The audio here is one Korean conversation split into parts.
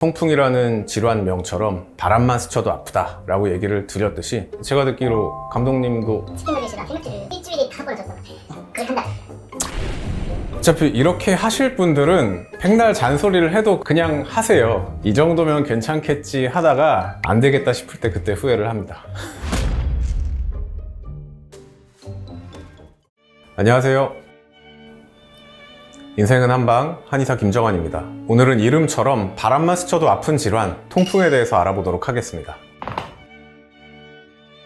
통풍이라는 질환명처럼 바람만 스쳐도 아프다 라고 얘기를 드렸듯이, 제가 듣기로 감독님도 치킨 너겟이랑 피넛주를 일주일에 5번 줬어. 그걸 한 달. 어차피 이렇게 하실 분들은 백날 잔소리를 해도 그냥 하세요. 이 정도면 괜찮겠지 하다가 안 되겠다 싶을 때 그때 후회를 합니다. 안녕하세요. 인생은 한방, 한의사 김정환입니다. 오늘은 이름처럼 바람만 스쳐도 아픈 질환, 통풍에 대해서 알아보도록 하겠습니다.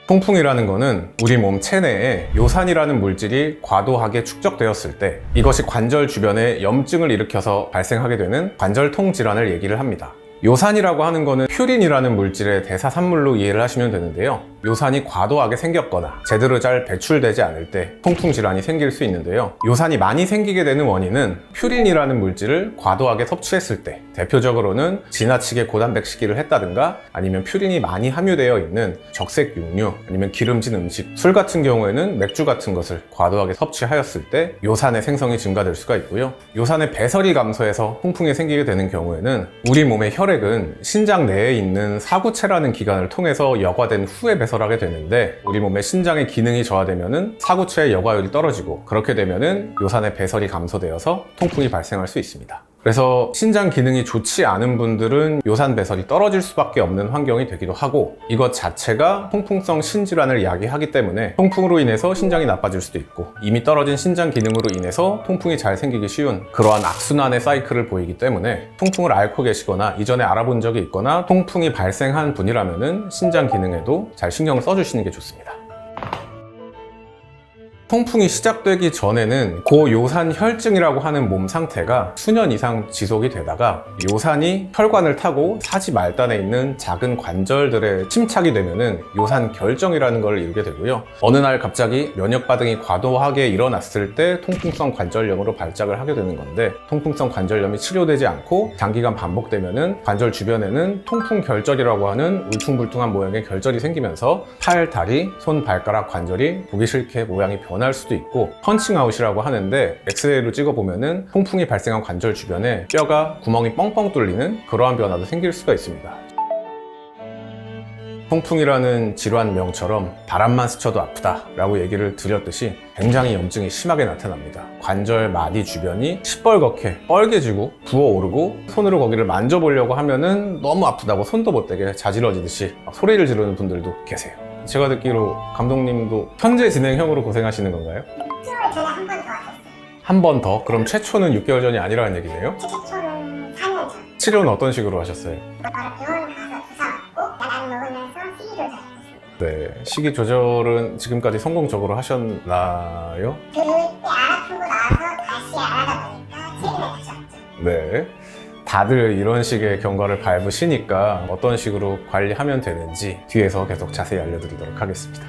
통풍이라는 거는 우리 몸 체내에 요산이라는 물질이 과도하게 축적되었을 때 이것이 관절 주변에 염증을 일으켜서 발생하게 되는 관절통 질환을 얘기를 합니다. 요산이라고 하는 거는 퓨린이라는 물질의 대사산물로 이해를 하시면 되는데요. 요산이 과도하게 생겼거나 제대로 잘 배출되지 않을 때 통풍 질환이 생길 수 있는데요. 요산이 많이 생기게 되는 원인은 퓨린이라는 물질을 과도하게 섭취했을 때, 대표적으로는 지나치게 고단백 식이를 했다든가 아니면 퓨린이 많이 함유되어 있는 적색 육류 아니면 기름진 음식, 술 같은 경우에는 맥주 같은 것을 과도하게 섭취하였을 때 요산의 생성이 증가될 수가 있고요. 요산의 배설이 감소해서 통풍이 생기게 되는 경우에는 우리 몸의 혈액은 신장 내에 있는 사구체라는 기관을 통해서 여과된 후에 배설하게 되는데, 우리 몸의 신장의 기능이 저하되면은 사구체의 여과율이 떨어지고, 그렇게 되면은 요산의 배설이 감소되어서 통풍이 발생할 수 있습니다. 그래서 신장 기능이 좋지 않은 분들은 요산 배설이 떨어질 수밖에 없는 환경이 되기도 하고, 이것 자체가 통풍성 신질환을 야기하기 때문에 통풍으로 인해서 신장이 나빠질 수도 있고, 이미 떨어진 신장 기능으로 인해서 통풍이 잘 생기기 쉬운 그러한 악순환의 사이클을 보이기 때문에, 통풍을 앓고 계시거나 이전에 알아본 적이 있거나 통풍이 발생한 분이라면은 신장 기능에도 잘 신경을 써주시는 게 좋습니다. 통풍이 시작되기 전에는 고요산 혈증이라고 하는 몸 상태가 수년 이상 지속이 되다가 요산이 혈관을 타고 사지 말단에 있는 작은 관절들에 침착이 되면은 요산 결정이라는 걸 이루게 되고요. 어느 날 갑자기 면역 반응이 과도하게 일어났을 때 통풍성 관절염으로 발작을 하게 되는 건데, 통풍성 관절염이 치료되지 않고 장기간 반복되면은 관절 주변에는 통풍 결절이라고 하는 울퉁불퉁한 모양의 결절이 생기면서 팔, 다리, 손, 발가락 관절이 보기 싫게 모양이 변할 수도 있고, 펀칭아웃이라고 하는데 엑스레이로 찍어보면은 통풍이 발생한 관절 주변에 뼈가 구멍이 뻥뻥 뚫리는 그러한 변화도 생길 수가 있습니다. 통풍이라는 질환명처럼 바람만 스쳐도 아프다 라고 얘기를 드렸듯이 굉장히 염증이 심하게 나타납니다. 관절 마디 주변이 시뻘겋게 빨개지고 부어오르고, 손으로 거기를 만져보려고 하면은 너무 아프다고 손도 못 대게 자지러지듯이 소리를 지르는 분들도 계세요. 제가 듣기로 감독님도 현재 진행형으로 고생하시는 건가요? 6개월 전에 한 번 더 왔었어요. 한 번 더? 그럼 최초는 6개월 전이 아니라는 얘기네요? 최초는 4년 전. 치료는 어떤 식으로 하셨어요? 바로 병원 가서 주사 맞고 약 먹으면서 식이 조절했어요. 네, 식이 조절은 지금까지 성공적으로 하셨나요? 그때 안 아프고 나서 다시 안 하다 보니까 최근에 다시 왔죠. 네. 다들 이런 식의 경과를 밟으시니까 어떤 식으로 관리하면 되는지 뒤에서 계속 자세히 알려드리도록 하겠습니다.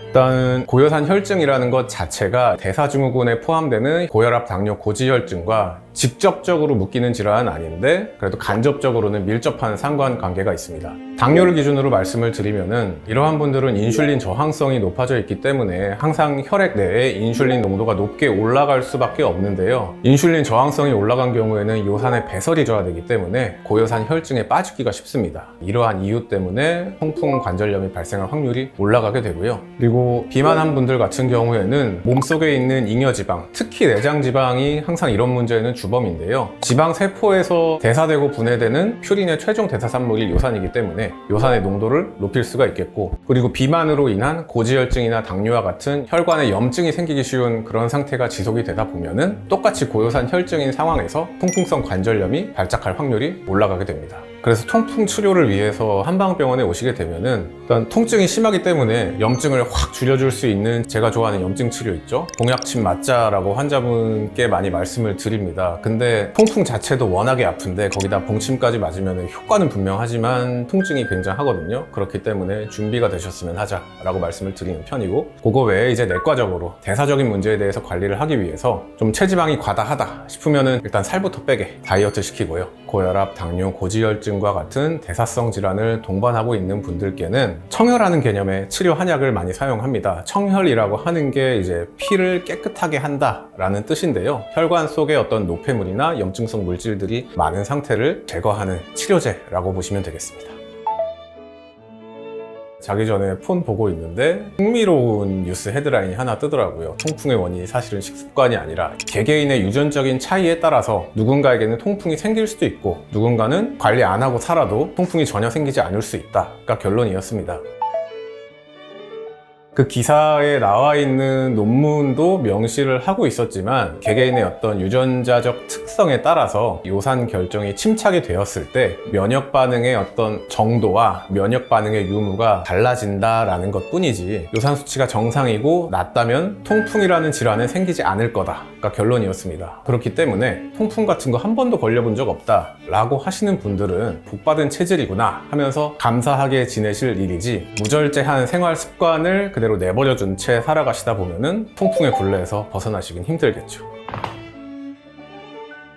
일단 고요산 혈증이라는 것 자체가 대사증후군에 포함되는 고혈압, 당뇨, 고지혈증과 직접적으로 묶이는 질환은 아닌데 그래도 간접적으로는 밀접한 상관관계가 있습니다. 당뇨를 기준으로 말씀을 드리면은, 이러한 분들은 인슐린 저항성이 높아져 있기 때문에 항상 혈액 내에 인슐린 농도가 높게 올라갈 수밖에 없는데요. 인슐린 저항성이 올라간 경우에는 요산의 배설이 저하되기 때문에 고요산 혈증에 빠지기가 쉽습니다. 이러한 이유 때문에 통풍 관절염이 발생할 확률이 올라가게 되고요. 그리고 비만한 분들 같은 경우에는 몸속에 있는 잉여지방, 특히 내장지방이 항상 이런 문제에는 주범인데요. 지방세포에서 대사되고 분해되는 퓨린의 최종 대사산물이 요산이기 때문에 요산의 농도를 높일 수가 있겠고, 그리고 비만으로 인한 고지혈증이나 당뇨와 같은 혈관에 염증이 생기기 쉬운 그런 상태가 지속이 되다 보면은 똑같이 고요산 혈증인 상황에서 통풍성 관절염이 발작할 확률이 올라가게 됩니다. 그래서 통풍 치료를 위해서 한방병원에 오시게 되면은, 일단 통증이 심하기 때문에 염증을 확 줄여줄 수 있는 제가 좋아하는 염증 치료 있죠? 봉약침 맞자라고 환자분께 많이 말씀을 드립니다. 근데 통풍 자체도 워낙에 아픈데 거기다 봉침까지 맞으면 효과는 분명하지만 통증이 굉장하거든요. 그렇기 때문에 준비가 되셨으면 하자라고 말씀을 드리는 편이고, 그거 외에 이제 내과적으로 대사적인 문제에 대해서 관리를 하기 위해서 좀 체지방이 과다하다 싶으면은 일단 살부터 빼게 다이어트 시키고요. 고혈압, 당뇨, 고지혈증과 같은 대사성 질환을 동반하고 있는 분들께는 청혈하는 개념의 치료 한약을 많이 사용합니다. 청혈이라고 하는 게 이제 피를 깨끗하게 한다라는 뜻인데요. 혈관 속에 어떤 노폐물이나 염증성 물질들이 많은 상태를 제거하는 치료제라고 보시면 되겠습니다. 자기 전에 폰 보고 있는데 흥미로운 뉴스 헤드라인이 하나 뜨더라고요. 통풍의 원인이 사실은 식습관이 아니라 개개인의 유전적인 차이에 따라서 누군가에게는 통풍이 생길 수도 있고 누군가는 관리 안 하고 살아도 통풍이 전혀 생기지 않을 수 있다가 결론이었습니다. 그 기사에 나와 있는 논문도 명시를 하고 있었지만 개개인의 어떤 유전자적 특성에 따라서 요산 결정이 침착이 되었을 때 면역 반응의 어떤 정도와 면역 반응의 유무가 달라진다라는 것 뿐이지 요산 수치가 정상이고 낮다면 통풍이라는 질환은 생기지 않을 거다가 결론이었습니다. 그렇기 때문에 통풍 같은 거 한 번도 걸려본 적 없다 라고 하시는 분들은 복받은 체질이구나 하면서 감사하게 지내실 일이지 무절제한 생활 습관을 그대로 내버려둔 채 살아가시다 보면은 통풍의 굴레에서 벗어나시긴 힘들겠죠.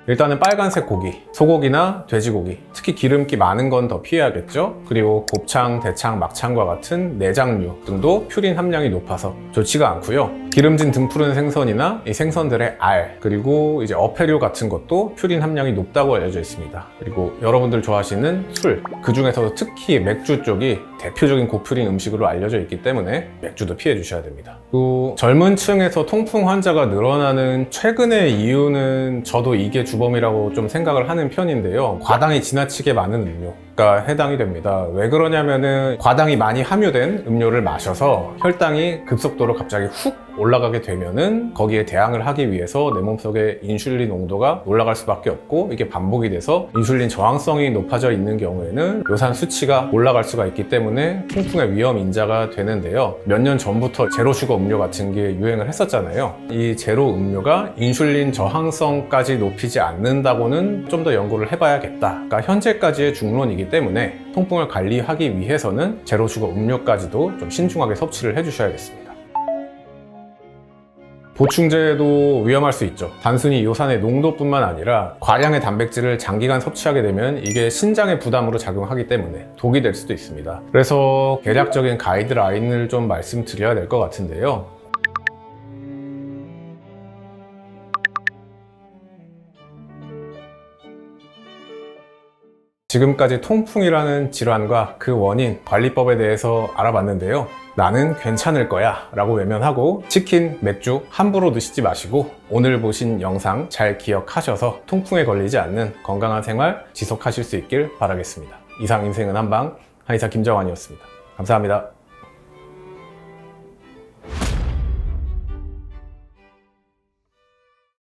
일단은 빨간색 고기, 소고기나 돼지고기, 특히 기름기 많은 건 더 피해야겠죠. 그리고 곱창, 대창, 막창과 같은 내장류 등도 퓨린 함량이 높아서 좋지가 않고요. 기름진 등푸른 생선이나 이 생선들의 알, 그리고 이제 어패류 같은 것도 퓨린 함량이 높다고 알려져 있습니다. 그리고 여러분들 좋아하시는 술, 그 중에서도 특히 맥주 쪽이 대표적인 고퓨린 음식으로 알려져 있기 때문에 맥주도 피해 주셔야 됩니다. 또 젊은 층에서 통풍 환자가 늘어나는 최근의 이유는 저도 이게 주범이라고 좀 생각을 하는 편인데요. 과당이 지나치게 많은 음료가 해당이 됩니다. 왜 그러냐면은 과당이 많이 함유된 음료를 마셔서 혈당이 급속도로 갑자기 훅 올라가게 되면은 거기에 대항을 하기 위해서 내 몸속에 인슐린 농도가 올라갈 수밖에 없고 이게 반복이 돼서 인슐린 저항성이 높아져 있는 경우에는 요산 수치가 올라갈 수가 있기 때문에 통풍의 위험 인자가 되는데요. 몇 년 전부터 제로슈거 음료 같은 게 유행을 했었잖아요. 이 제로 음료가 인슐린 저항성까지 높이지 않는다고는 좀 더 연구를 해봐야겠다가 현재까지의 중론이기 때문에 통풍을 관리하기 위해서는 제로슈거 음료까지도 좀 신중하게 섭취를 해주셔야겠습니다. 보충제도 위험할 수 있죠. 단순히 요산의 농도뿐만 아니라 과량의 단백질을 장기간 섭취하게 되면 이게 신장의 부담으로 작용하기 때문에 독이 될 수도 있습니다. 그래서 대략적인 가이드라인을 좀 말씀드려야 될 것 같은데요. 지금까지 통풍이라는 질환과 그 원인, 관리법에 대해서 알아봤는데요. 나는 괜찮을 거야 라고 외면하고 치킨, 맥주 함부로 드시지 마시고 오늘 보신 영상 잘 기억하셔서 통풍에 걸리지 않는 건강한 생활 지속하실 수 있길 바라겠습니다. 이상 인생은 한방 한의사 김정환이었습니다. 감사합니다.